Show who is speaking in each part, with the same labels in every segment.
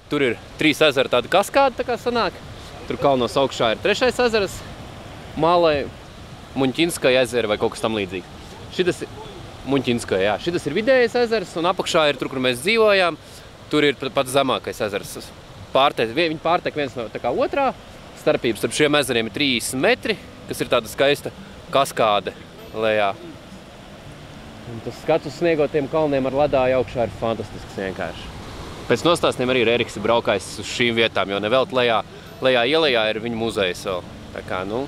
Speaker 1: Tur ir 3 ezeri tāda kaskāda, tā kā sanāk. Tur kalnos augšā ir 3. ezeras, Malai, Muņķinskaja ezera vai kaut kas tam līdzīgs. Šitas ir Muņķinskaja, jā. Šitas ir vidējais ezers, un apakšā ir tur, kur mēs dzīvojām. Tur ir pats zemākais ezers. Viņi pārtek viens no tā kā otrā. Starpības starp šiem ezeriem ir 30 metri, kas ir tāda skaista kaskāde lejā. Un tas skats uz sniegotiem kalniem ar ledāju augšā ir fantastisks vienkārši. Pēc nostāstiem arī ir Eriks braukājis uz šīm vietām, jo nevelt lejā ielejā ir viņa muzejs vēl. Tā kā, nu,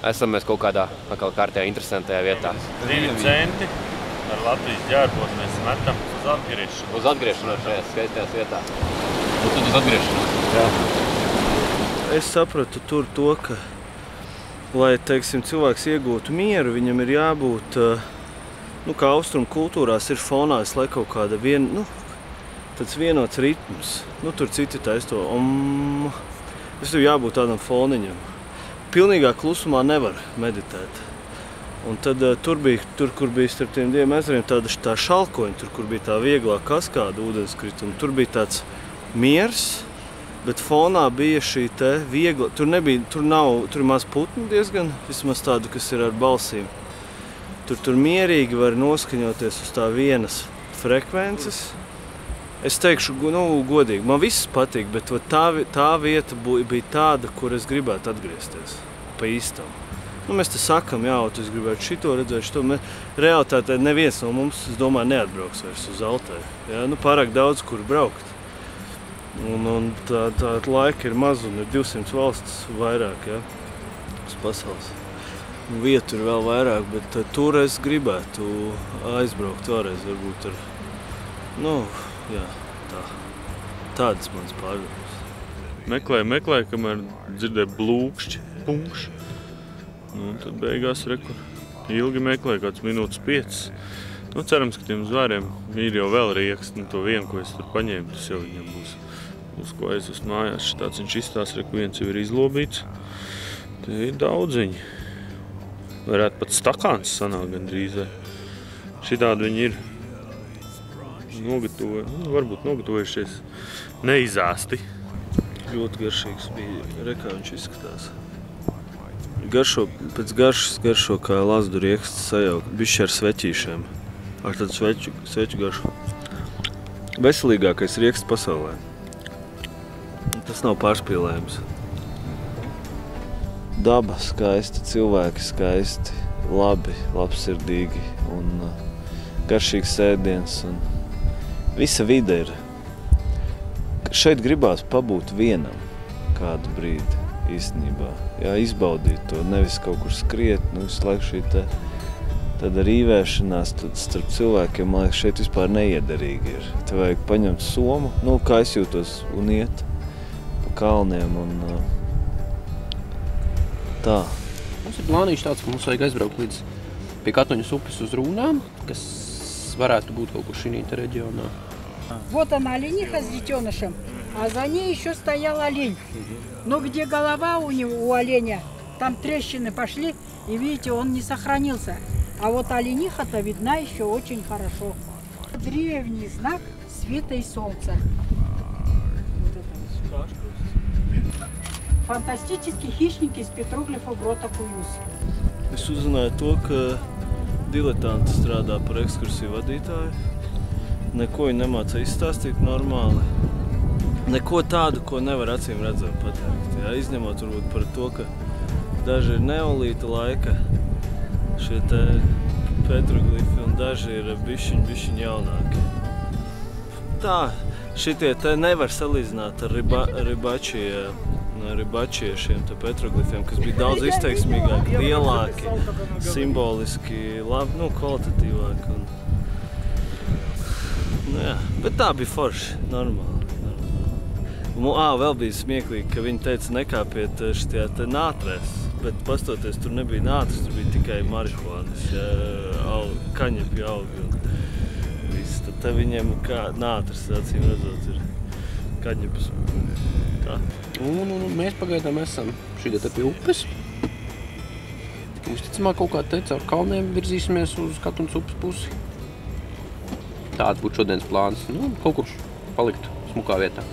Speaker 1: esam mēs kaut kādā atkal kārtējā interesantajā vietā.
Speaker 2: 2 centi ar Latvijas ģērbos mēs metam uz atgriešanu.
Speaker 1: Uz atgriešanos šajās skaistajās vietās. Un tad uz atgriešanos. Jā.
Speaker 3: Es sapratu tur to, ka, lai, teiksim, cilvēks iegūtu mieru, viņam ir jābūt, nu, kā austrumu kultūrās ir fonā, es lai kaut kāda tāds vienots ritms. Nu, tur citi taisa to. Es tev jābūt tādam foniņam. Pilnīgā klusumā nevar meditēt. Un tad tur, kur bija starp tiem 2 ezeriem, tā šalkoņa, tur, kur bija tā vieglā kaskāda ūdenskrituma, tur bija tāds miers, bet fonā bija šī te viegla, tur ir maz putnu diezgan, vismaz tādu, kas ir ar balsīm. Tur mierīgi var noskaņoties uz tā vienas frekvences. Es teikšu, nu, godīgi, man viss patīk, bet tā vieta bija tāda, kur es gribētu atgriezties pa īstam. Nu, mēs te sakam, jā, es gribētu šito redzēt, šito. Realitātē neviens no mums, es domāju, neatbrauks vairs uz Altēju. Jā, nu, pārāk daudz, kur braukt. Un tā laika ir maz un ir 200 valstis vairāk, jā, uz pasaules. Vietu ir vēl vairāk, bet tur es gribētu aizbraukt vēlreiz, varbūt ar, nu, jā, tādas manas pārdomas.
Speaker 2: Meklēju, kamēr dzirdēju blūkšķi, punkšķi. Nu, tad beigās ilgi meklēju, kāds minūtes 5. Nu, cerams, ka tiem zvēriem ir jau vēl rieksts, nu, to vienu, ko es tur paņēmu, tas jau viņam būs ko aizvest mājās. Šitāds viņš izstās, viens jau ir izlobīts. Te ir daudziņi. Varētu pat stakāns sanāk gandrīz. Šitādi viņi ir. Varbūt nogatavojušies neizāsti.
Speaker 3: Ļoti garšīgs bija, kā viņš izskatās. Pēc garšo kā lazdu rieksts sajaukt, bišķi ar sveķīšiem, ar tādu sveču garšu. Veselīgākais rieksts pasaulē. Tas nav pārspīlējums. Daba skaisti, cilvēki skaisti, labsirdīgi un garšīgs ēdiens. Visa vide ir. Šeit gribās pabūt vienam kādu brīdi īstenībā. Jā, izbaudīt to, nevis kaut kur skriet, nu visu laiku šī tāda rīvēšanās starp cilvēkiem, man liekas, šeit vispār neiederīgi ir. Te vajag paņemt somu, nu, kā es jūtos, un iet pa kalniem un tā.
Speaker 1: Mums ir plānīši tāds, ka mums vajag aizbraukt līdz pie Katoņas upes uz Rūnām, kas varētu būt kaut kur šī reģionā.
Speaker 4: Вот она, олениха с детенышем, а за ней еще стоял олень. Но где голова у оленя, там трещины пошли, и видите, он не сохранился. А вот олениха-то видна еще очень хорошо. Древний знак света и солнца. Фантастический хищник из петроглифа Грота Куюс.
Speaker 3: Es uzzināju to, ka diletanti strādā par ekskursiju vadītāju. Neko viņi nemāca izstāstīt normāli. Neko tādu, ko nevar acīm redzam pateikt. Jā, izņemot varbūt par to, ka daži ir neolīta laika šie te petroglifi un daži ir bišķiņ jaunāki. Tā, šitie te nevar salīdzināt ar ribačiešiem te petroglifiem, kas bija daudz izteiksmīgāki, lielāki, simboliski, labi, nu, kvalitatīvāki. Nu, jā, bet tā bija forši, normāli. Vēl bija smieklīgi, ka viņi teica nekāpiet šitajā te nātrēs, bet pastoties tur nebija nātris, tur bija tikai marihuānas, kaņepju augi un viss. Tad te viņiem kā nātris, acīm redzot, ir kaņepes. Tā.
Speaker 1: Un mēs pagaidām esam šī te pie upes. Uzticamāk kaut kā te caur kalniem virzīsimies uz Katoņas upes pusi. Tāds būtu šodienas plāns. Nu, kaut kur palikt uz smukā vietā.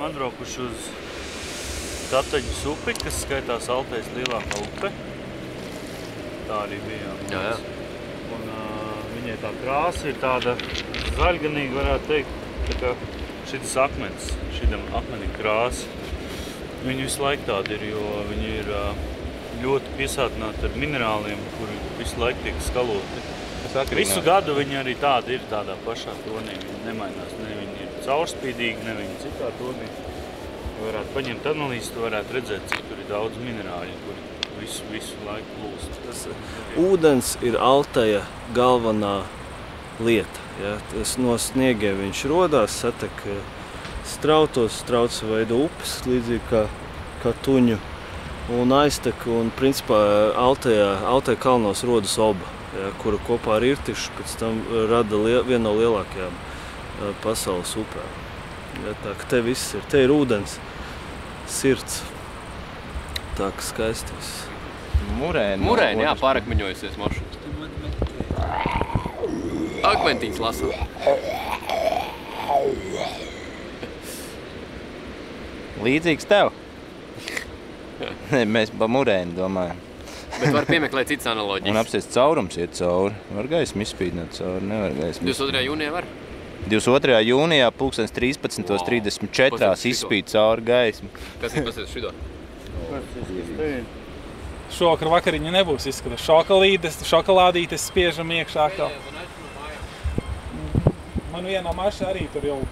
Speaker 2: Atbraukuši uz Kataņas upi, kas skaitās Altejas lielākā upe. Tā arī bijām.
Speaker 1: Jā.
Speaker 2: Un viņai tā krāsa ir tāda zaļganīga, varētu teikt, tā kā šitas akmens, šitam akmenim krāsa. Viņi visu laiku tādi ir, jo viņi ir ļoti piesātināti ar minerāliem, kuri visu laiku tiek skaloti. Visu gadu viņi arī tādi ir tādā pašā tonī, viņi nemainās, ne viņi ir caurspīdīgi, ne viņi citā tonī. Ja varētu paņemt analīzi, tu varētu redzēt, cik tur ir daudz minerāļu, kuri visu laiku plūst.
Speaker 3: Ūdens ir Alteja galvenā lieta. Ja? No sniegiem viņš rodās, satek strautos, strauts veido upes, līdzīgi kā tuņu un aiztek. Un principā Alteja kalnos rodas oba, ja, kura kopā ar Irtišu pēc tam rada vienu no lielākajām pasaules upēm. Ja, tā ka te viss ir. Te ir ūdens, sirds. Tā ka skaisti viss.
Speaker 1: Murēni, jā, pārakmeņojusies maršruts. Akmentīns lasām.
Speaker 5: Līdzīgs tev? Mēs pa murēni domājam.
Speaker 1: Bet var piemeklēt citas analoģijas.
Speaker 5: Un apsies caurums iet cauri. Var gaismu izspīdināt cauri, nevar gaismu.
Speaker 1: 22. jūnijā var?
Speaker 5: 22. jūnijā 13:34 izspīd cauri gaismu.
Speaker 1: Kas ir pasies šido?
Speaker 6: Šovakar vakariņa nebūs izskatās. Šokolādītes spiežam iekšā atkal. Man viena maša arī tur jau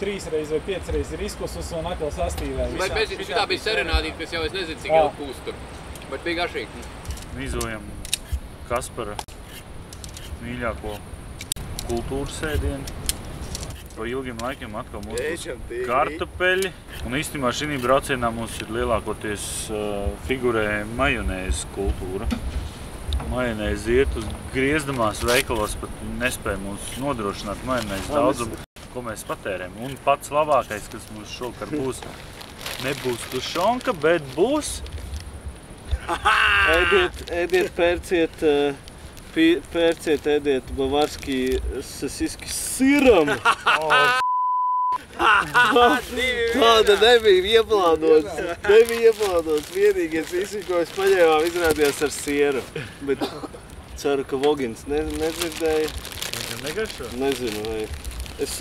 Speaker 6: 3 reizes vai 5 reizes ir izkusus un atkal sastīvē.
Speaker 1: Bet šitā bija serenādīt, kas jau es nezinu, cik ilgi pūst tur. Bet bija garšīgi.
Speaker 2: Izojam Kaspara mīļāko kultūras ēdienu. Pa ilgiem laikiem atkal mums būs kartupeļi. Un īstenībā šī braucienā mums ir lielākoties figurē majonēzes kultūra. Majonēze iet uz griezdamās veikalos, pat nespēja mums nodrošināt majonēzes daudzumu, ko mēs patērējam. Un pats labākais, kas mums šokar būs, nebūs tušonka, bet būs...
Speaker 3: Ēdiet, pērciet, ēdiet bavarski sasiski siram. Tāda nebija ieplānots. Vienīgais visi, ko mēs paņēmām, izrādījās ar sieru. Bet ceru, ka Vogins nedzirdēja.
Speaker 2: Negaršo?
Speaker 3: Nezinu, vai... Es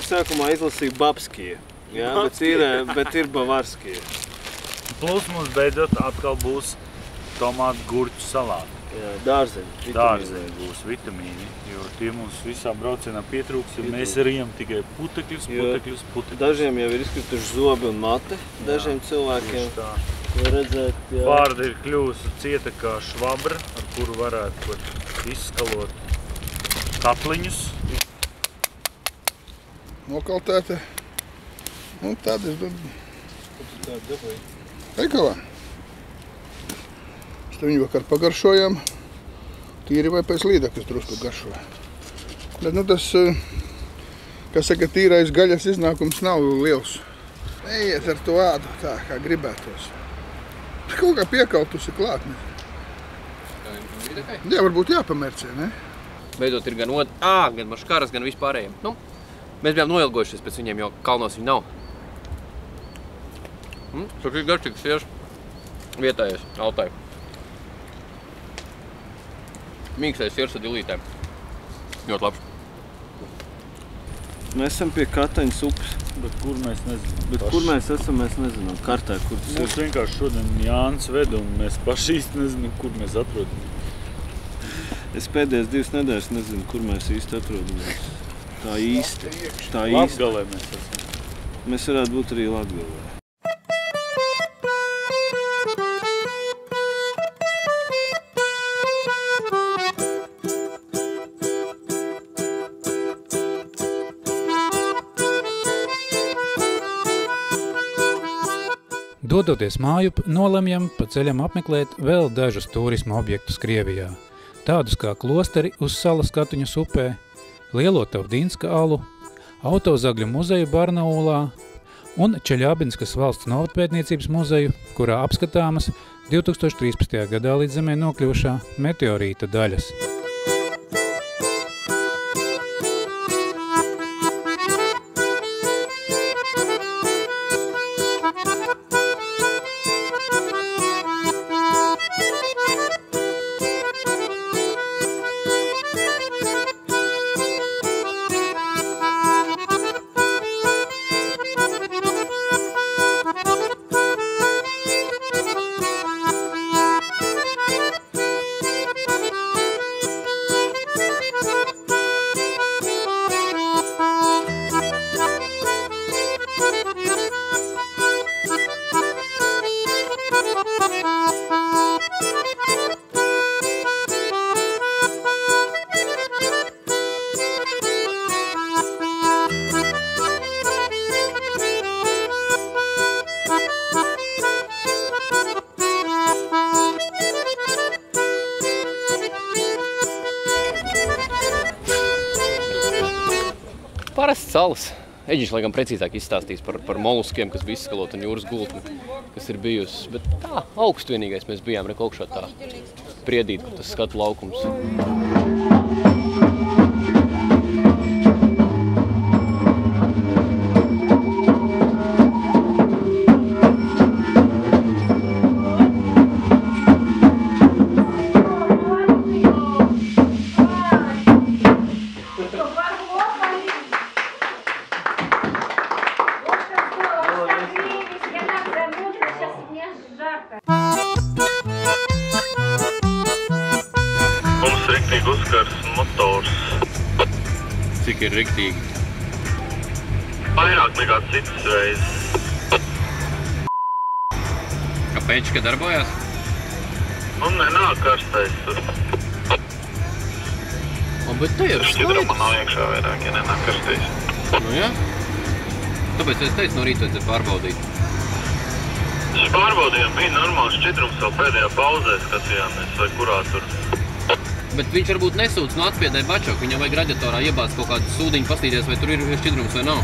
Speaker 3: sākumā izlasīju babskie, jā, bet ir bavarskie.
Speaker 2: Plus mums beidzot atkal būs tomātu gurķu salāti.
Speaker 3: Jā, dārzeņi.
Speaker 2: Dārzeņi būs vitamīni, jo tie mums visā braucienā pietrūks, jo mēs rijam tikai putekļus.
Speaker 3: Dažiem jau ir izkrituši zobi un mate, dažiem cilvēkiem. Var redzēt, jā.
Speaker 2: Vārda ir kļuvusi cieta kā švabra, ar kuru varētu izskalot katliņus.
Speaker 7: Nokaltēta. Un tad es domāju. Veikavā. Mēs te viņu vakar pagaršojām. Tīri vai pēc līdekļus drusku garšo. Bet, tas, kā saka, tīrais gaļas iznākums nav liels. Neiet ar to ādu tā, kā gribētos. Kaut kā piekautusi klāt. Jā, varbūt jāpamērcē, ne?
Speaker 1: Beidzot ir gan maškaras, gan vispārējiem. Mēs bijām noilgojušies pēc viņiem, jo kalnos viņi nav. Tas ir garšīgs siers vietējais Altai. Mīkstais siers ar dilītēm. Ļoti labs.
Speaker 3: Mēs esam pie Kataņas upes.
Speaker 2: Bet kur mēs nezinām?
Speaker 3: Bet kur mēs esam, mēs nezinām. Kartē, kur tas ir.
Speaker 2: Mums vienkārši šodien Jānis ved un mēs paši īsti nezinām, kur mēs atrodam.
Speaker 3: Es pēdējās 2 nedēļas nezinu, kur mēs īsti atrodamies. Tā īsti.
Speaker 2: Latgalē mēs esam.
Speaker 3: Mēs varētu būt arī Latgalē.
Speaker 8: Dodoties mājup, nolemjam pa ceļam apmeklēt vēl dažus turisma objektus Krievijā, tādus kā klosteri uz salas Katuņas upē, Lielo Tavdinska alu, Autozagļu muzeju Barnaulā un Čeļabinskas valsts novatpētniecības muzeju, kurā apskatāmas 2013. gadā līdz zemē nokļuvušā meteorīta daļas.
Speaker 1: Parasts salas. Eģiņš, laikam, precīzāk izstāstīs par moluskiem, kas bija izskalot un jūras gultni, kas ir bijusi. Bet tā, augstu vienīgais mēs bijām, augšā tā priedīt, kur tas skatu laukums.
Speaker 2: Mums riktīgi uzkars motors.
Speaker 1: Cik ir riktīgi?
Speaker 2: Vairāk nekā citas reizes.
Speaker 1: Kāpēc, ka darbojās?
Speaker 2: Un nenāk karstais.
Speaker 1: Bet te ir
Speaker 2: Šķidruma nav iekšā vairāk, ja nenāk karstais.
Speaker 1: Nu jā? Tāpēc es teicu, no rīta vajadzētu pārbaudīt.
Speaker 2: Šis pārbaudījums bija normāls šķidrums, vēl pēdējā pauzē skatījāmies, vai kurā tur.
Speaker 1: Bet viņš varbūt nesūc no atspiedē bačoku, viņam vajag radiatorā iebāzt kaut kādu sūdiņu, pastīties, vai tur ir šķidrums vai nav.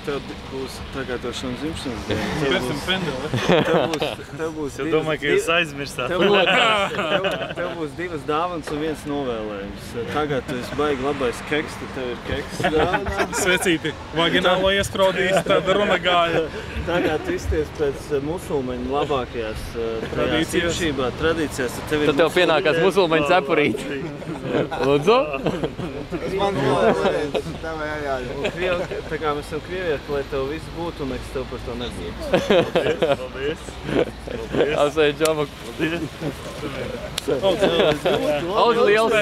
Speaker 3: Tev būs tagadāšana dzimšanas diena.
Speaker 6: Pēc tam pendeli.
Speaker 3: Tev būs
Speaker 2: Es domāju, ka jūs aizmirstāt.
Speaker 3: Tev būs divas dāvanas un viens novēlējums. Tagad tu esi baigi labais keks, tad tev ir keks dāvana.
Speaker 6: Svecīti. Vaginālo iespraudījis, tāda runa gāja.
Speaker 3: Tagad tu izties pēc musulmaņu labākajās tradīcijās.
Speaker 1: Tad tev pienākās musulmaņu cepurīti. Lūdzu?
Speaker 3: Man novēlējums, tev jājāļ. Tā kā mēs esam Krievijā, lai tev viss būtu un nekas tev par to nezinu.
Speaker 2: Paldies.
Speaker 1: Apsveic, Džomuk.
Speaker 3: Paldies.
Speaker 1: Audz liels.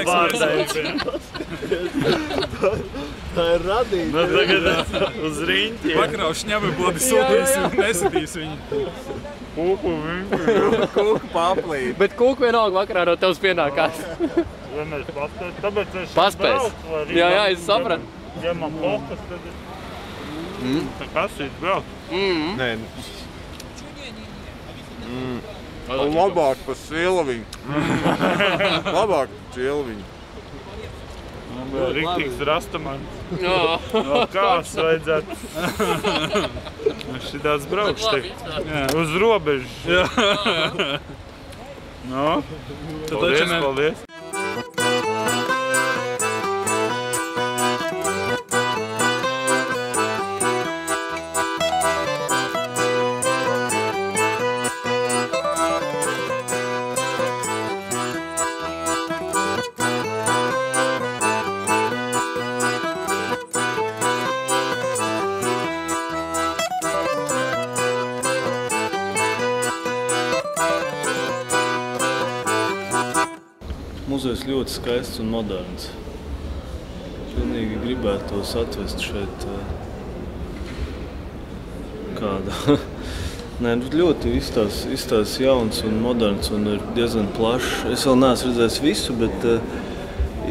Speaker 3: Tā ir radīta.
Speaker 2: Nu, tagad uz riņķiem.
Speaker 6: Vakarā uz šņabi bodi sūtīs un nesatīs viņu.
Speaker 5: Kūku paplīt.
Speaker 1: Bet kūku vienalga vakarā no tevs pienākās.
Speaker 2: Ja mēs paspēs, tāpēc es
Speaker 1: Paspēs. Jā, es sapratu.
Speaker 2: Ja man pokas, tad es... Tā kas ir braukt?
Speaker 5: Nē. Labāk pa silviņu. Labāk pa silviņu.
Speaker 2: Riktīgs rastamants.
Speaker 1: Jā.
Speaker 2: Kāds vajadzētu. Šitāds braukš te. Uz robežu. Jā. No. Paldies, paldies.
Speaker 3: Muzejs ļoti skaists un moderns. Pilnīgi gribētos atvest šeit kādu. Nē, ļoti izstās jauns un moderns un ir diezgan plašs. Es vēl neesmu redzējis visu, bet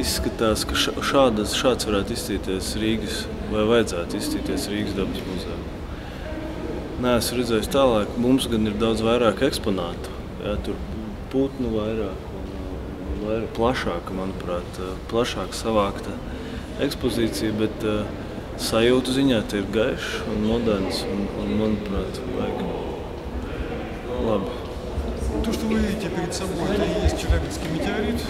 Speaker 3: izskatās, ka šāds varētu izstīties Rīgas, vai vajadzētu izstīties Rīgas dabas muzejā. Neesmu redzējis tālāk, mums gan ir daudz vairāk eksponātu. Jā, tur putnu vairāk. Plašāka, manuprāt, plašāk savākta ekspozīcija, bet sajūtu ziņā te ir gaišs un moderns un manuprāt, vajag labi.
Speaker 9: То, что вы видите перед собой, это и есть Челябинский метеорит.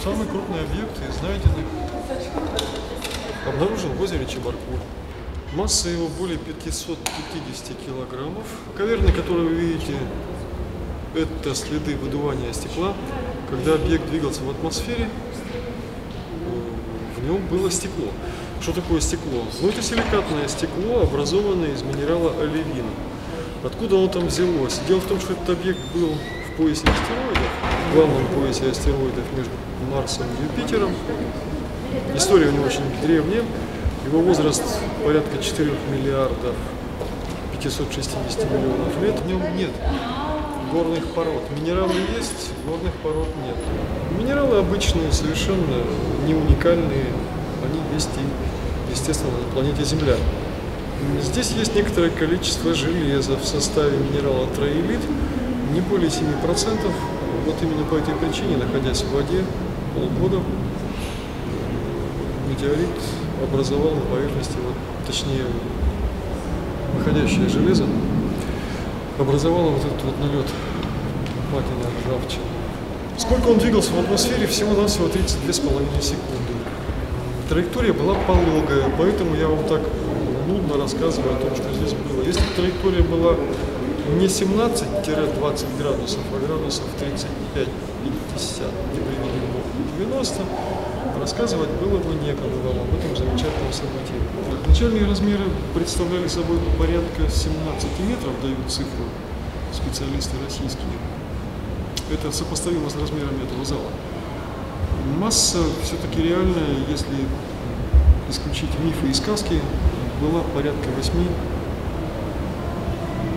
Speaker 9: Самый крупный объект из найденных. Обнаружен в озере Чебаркуль. Масса его более 550 килограммов. Каверны, которые вы видите, это следы выдувания стекла. Когда объект двигался в атмосфере, в нем было стекло. Что такое стекло? Ну, это силикатное стекло, образованное из минерала оливин. Откуда оно там взялось? Дело в том, что этот объект был в поясе астероидов, в главном поясе астероидов между Марсом и Юпитером. История у него очень древняя. Его возраст порядка 4 миллиардов 560 миллионов лет. В нем нет горных пород. Минералы есть, горных пород нет. Минералы обычные, совершенно не уникальные. Они есть и, естественно, на планете Земля. Здесь есть некоторое количество железа в составе минерала троилит, не более 7%. Вот именно по этой причине, находясь в воде полгода, метеорит образовал на поверхности, точнее, выходящее железо, образовало вот этот вот налет патины ржавчины. Сколько он двигался в атмосфере? Всего-навсего 32,5 секунды. Траектория была пологая, поэтому я вам так нудно рассказываю о том, что здесь было. Если траектория была не 17-20 градусов, а градусов 35-50, не применимо 90, рассказывать было бы некому вам об этом замечательном событии. Начальные размеры представляли собой порядка 17 метров, дают цифру специалисты российские. Это сопоставимо с размерами этого зала. Масса все-таки реальная, если исключить мифы и сказки, была порядка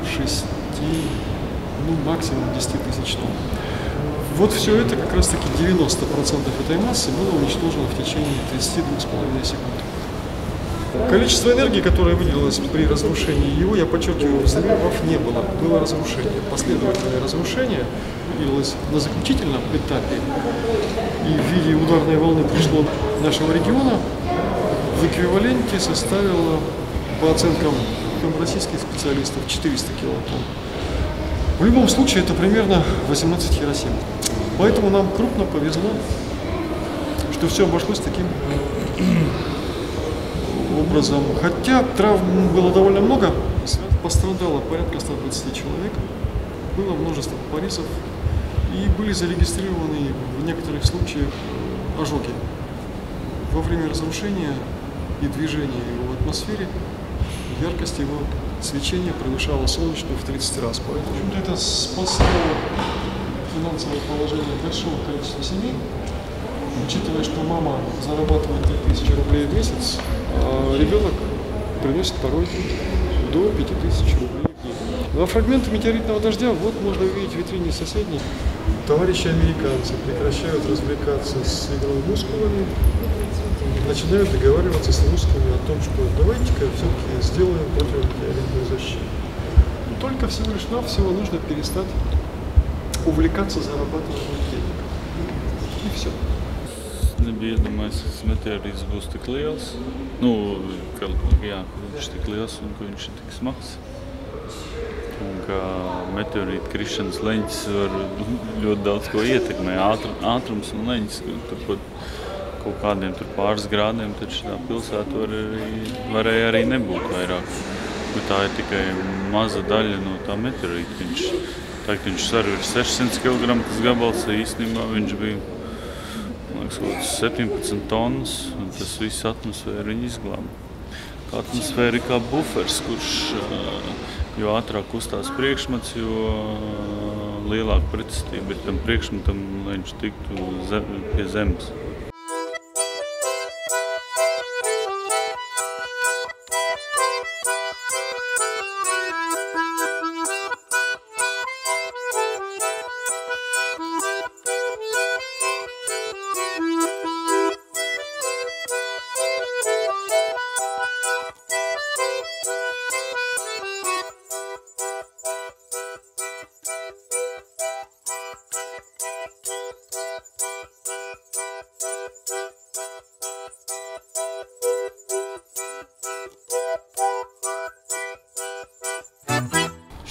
Speaker 9: 8-6, ну максимум 10 тысяч тонн. Вот все это, как раз таки 90% этой массы было уничтожено в течение 32,5 секунд. Количество энергии, которое выделилось при разрушении его, я подчеркиваю, взрывов не было, было разрушение. Последовательное разрушение выделилось на заключительном этапе и в виде ударной волны пришло нашего региона, в эквиваленте составило, по оценкам российских специалистов, 400 килотонн. В любом случае это примерно 18 Хиросим. Поэтому нам крупно повезло, что все обошлось таким образом. Хотя травм было довольно много, пострадало порядка 120 человек, было множество порезов и были зарегистрированы в некоторых случаях ожоги. Во время разрушения и движения его в атмосфере яркость его свечения превышала солнечную в 30 раз. Поэтому это спасло финансовое положение большого количества семей. учитывая, что мама зарабатывает 3000 рублей в месяц, а ребенок приносит порой до 5000 рублей в день. Во фрагменты метеоритного дождя вот можно увидеть в витрине соседней. Товарищи американцы прекращают развлекаться с игрой мускулами, начинают договариваться с русскими о том, что давайте-ка все-таки сделаем противометеоритную защиту. Только всего лишь навсего нужно перестать увлекаться зарабатыванием денег. И все.
Speaker 2: Nebija iedomājies, ka tas meteorīts būs tik liels. Nu, ka viņš tik liels un ka viņš ir tik smags. Un ka meteorīta krišanas leņķis var ļoti daudz ko ietekmē. Ātrums un leņķis, turpat kaut kādiem tur pāris grādiem, tad šitā pilsēta varēja arī nebūt vairāk. Bet tā ir tikai maza daļa no tā meteorīta. Viņš svar ir 600 kg, tas gabals īstenībā viņš bija 17 tonnas, un tas viss atmosfēra viņa izglāba. Atmosfēra ir kā bufers, kurš jo ātrāk kustās priekšmets, jo lielāka pretestība ir tam priekšmetam, lai viņš tiktu pie zemes.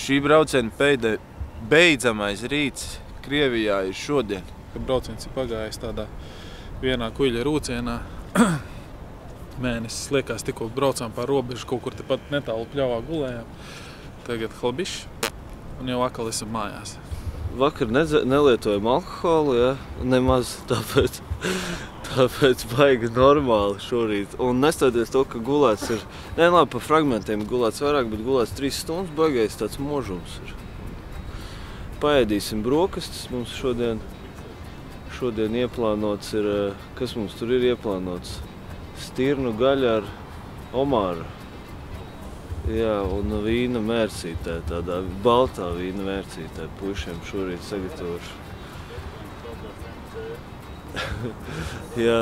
Speaker 5: Šī brauciena beidzamais rīts Krievijā ir šodien.
Speaker 10: Brauciens ir pagājis tādā vienā kuļa rūcienā. Mēnesis liekas, tikko braucām pār robežu, kaut kur tepat netālu pļavā gulējām. Tagad hlabišs un jau atkal esam mājās.
Speaker 3: Vakar nelietojam alkoholu, ja? Nemaz, tāpēc baigi normāli šorīt. Un neskatoties to, ka gulēts ir, labi, pa fragmentiem gulēts vairāk, bet gulēts 3 stundas, baigais tāds možums ir. Paēdīsim brokastis, mums šodien ieplānots ir, kas mums tur ir ieplānots? Stirnu gaļa ar omāru. Jā, un vīna mērcītē, tādā baltā vīna mērcītē puišiem šorīt sagatavošu. Jā,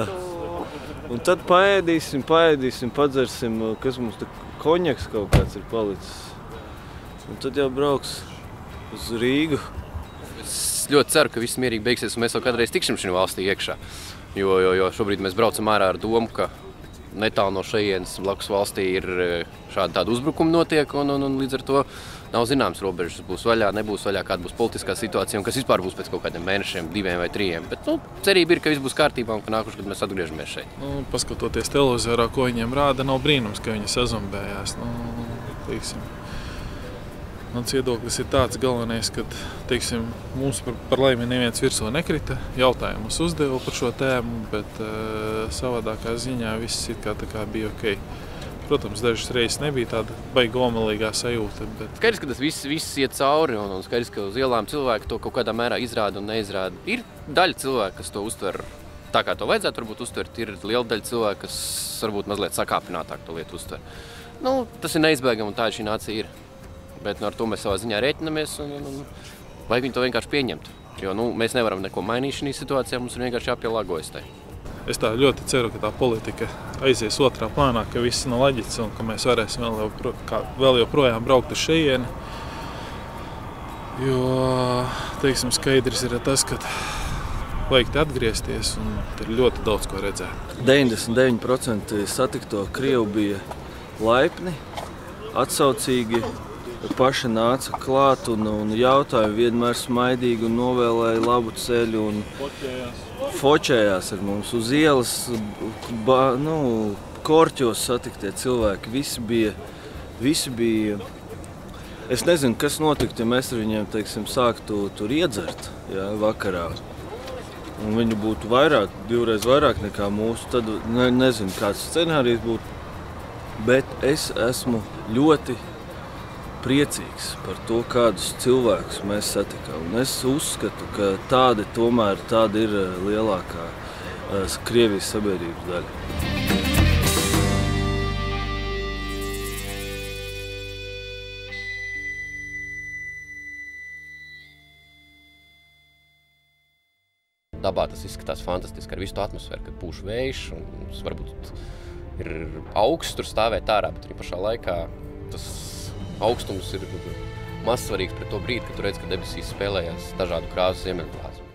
Speaker 3: un tad paēdīsim, padzersim, kas mums te konjaks kaut kāds ir palicis. Un tad jau brauks uz Rīgu.
Speaker 1: Es ļoti ceru, ka viss mierīgi beigsies un mēs vēl kādreiz tikšam šī valstī iekšā. Jo šobrīd mēs braucam ārā ar domu, ka netālu no šejienes blakus valstī ir tāda uzbrukuma notiek un līdz ar to nav zināms robežas būs vaļā, nebūs vaļā, kāda būs politiskā situācija un kas vispār būs pēc kaut kādiem mēnešiem, 2 vai 3. Bet cerība ir, ka viss būs kārtībā un ka nākuši, kad mēs atgriežamies šeit.
Speaker 10: Paskatoties televizorā, ko viņiem rāda, nav brīnums, ka viņi sazombējās. Mans viedoklis ir tāds galvenais, ka mums par laimi neviens virsū nekrita. Jautājumus uzdeva par šo tēmu, bet savādākā ziņā viss it kā bija ok. Protams, dažas reizes nebija tāda baigi omelīgā sajūta. Bet...
Speaker 1: Skaidrs, ka tas viss iet cauri un skaidrs, ka uz ielām cilvēki to kaut kādā mērā izrāda un neizrāda. Ir daļa cilvēku, kas to uztver tā, kā to vajadzētu varbūt uztvert. Ir liela daļa cilvēku, kas varbūt mazliet sakāpinātāk to lietu uztver. Tas ir neizbēgami un tā šī nācija ir. Bet ar to mēs savā ziņā rēķinamies un vajag viņu to vienkārši pieņemt. Jo mēs nevaram neko mainīt šī situācijā, mums ir vienkārši jāpielāgojas tai.
Speaker 10: Es tā ļoti ceru, ka tā politika aizies otrā plānā, ka viss nav laģits un ka mēs varēsim vēl joprojām braukt uz šejieni. Jo, skaidrs ir tas, ka vajag te atgriezties un ir ļoti daudz ko redzēt.
Speaker 3: 99% satikto Krievu bija laipni, atsaucīgi. Paši nāca klāt un jautāja vienmēr smaidīgi un novēlēja labu ceļu un fočējās ar mums uz ielas, korķos satiktie cilvēki. Visi bija, es nezinu, kas notiktu, ja mēs ar viņiem, sāktu tur iedzert, vakarā. Un viņi būtu divreiz vairāk nekā mūsu, tad nezinu, kāds scenārijs būtu. Bet es esmu ļoti priecīgs par to, kādus cilvēkus mēs satikām. Un es uzskatu, ka tāda ir lielākā Krievijas sabiedrības daļa.
Speaker 1: Dabā tas izskatās fantastiski ar visu to atmosfēru, kad pūš vējš un tas varbūt ir augsts tur stāvēt ārā, bet arī pašā laikā tas augstums ir mazsvarīgs pret to brīdi, kad tu redz, ka debesīs spēlējās dažādu krāsu ziemeļblāzi.